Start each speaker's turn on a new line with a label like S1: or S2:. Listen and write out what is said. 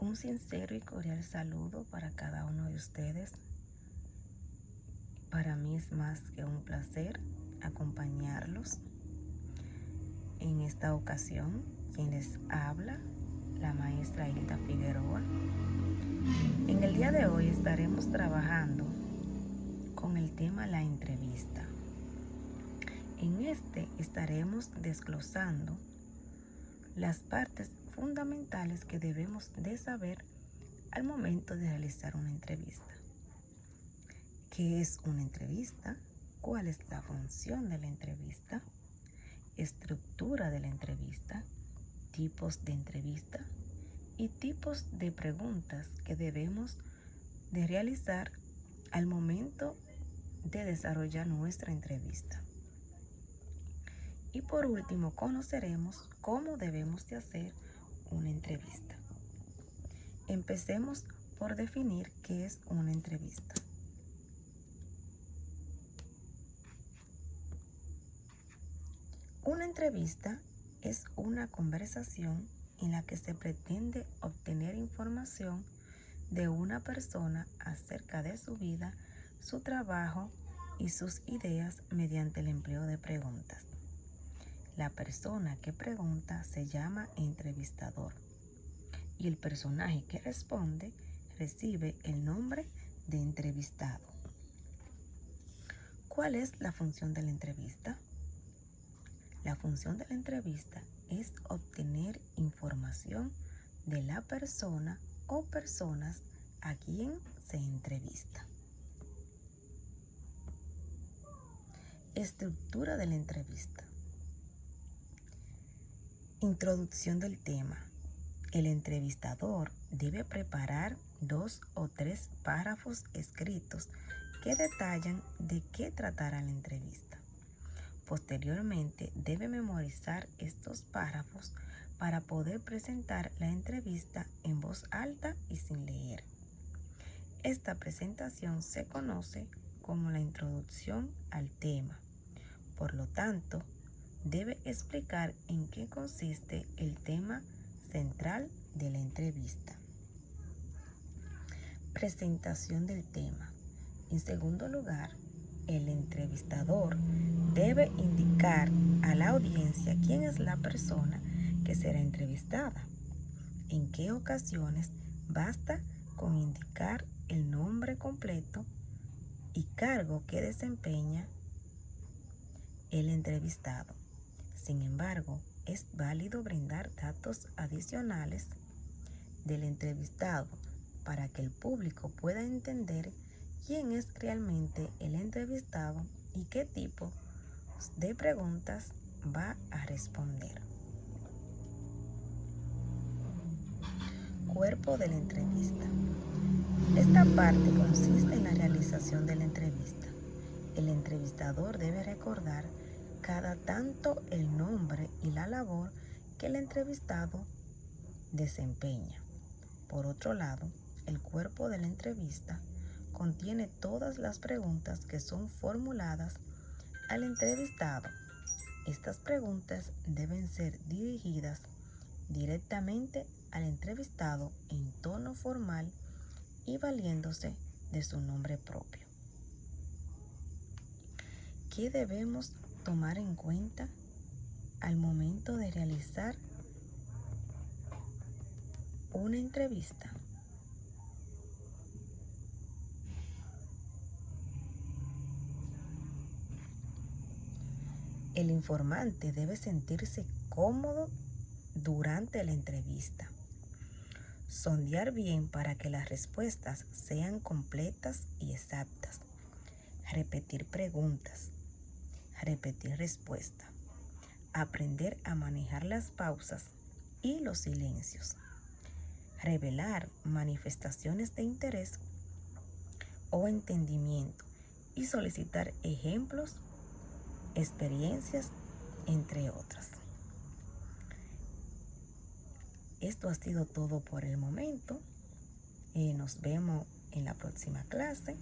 S1: Un sincero y cordial saludo para cada uno de ustedes. Para mí es más que un placer acompañarlos. En esta ocasión, quien les habla, la maestra Hilda Figueroa. En el día de hoy estaremos trabajando con el tema la entrevista. En este estaremos desglosando las partes fundamentales que debemos de saber al momento de realizar una entrevista. ¿Qué es una entrevista? ¿Cuál es la función de la entrevista? Estructura de la entrevista, tipos de entrevista y tipos de preguntas que debemos de realizar al momento de desarrollar nuestra entrevista. Y por último, conoceremos cómo debemos de hacer una entrevista. Empecemos por definir qué es una entrevista. Una entrevista es una conversación en la que se pretende obtener información de una persona acerca de su vida, su trabajo y sus ideas mediante el empleo de preguntas. La persona que pregunta se llama entrevistador y el personaje que responde recibe el nombre de entrevistado. ¿Cuál es la función de la entrevista? La función de la entrevista es obtener información de la persona o personas a quien se entrevista. Estructura de la entrevista. Introducción del tema. El entrevistador debe preparar 2 o 3 párrafos escritos que detallan de qué tratará la entrevista. Posteriormente, debe memorizar estos párrafos para poder presentar la entrevista en voz alta y sin leer. Esta presentación se conoce como la introducción al tema. Por lo tanto, debe explicar en qué consiste el tema central de la entrevista. Presentación del tema. En segundo lugar, el entrevistador debe indicar a la audiencia quién es la persona que será entrevistada. En qué ocasiones basta con indicar el nombre completo y cargo que desempeña el entrevistado. Sin embargo, es válido brindar datos adicionales del entrevistado para que el público pueda entender quién es realmente el entrevistado y qué tipo de preguntas va a responder. Cuerpo de la entrevista. Esta parte consiste en la realización de la entrevista. El entrevistador debe recordar cada tanto el nombre y la labor que el entrevistado desempeña. Por otro lado, el cuerpo de la entrevista contiene todas las preguntas que son formuladas al entrevistado. Estas preguntas deben ser dirigidas directamente al entrevistado en tono formal y valiéndose de su nombre propio. ¿Qué debemos tomar en cuenta al momento de realizar una entrevista? El informante debe sentirse cómodo durante la entrevista. Sondear bien para que las respuestas sean completas y exactas. Repetir preguntas. Repetir respuesta. Aprender a manejar las pausas y los silencios. Revelar manifestaciones de interés o entendimiento y solicitar ejemplos, experiencias, entre otras. Esto ha sido todo por el momento. Nos vemos en la próxima clase.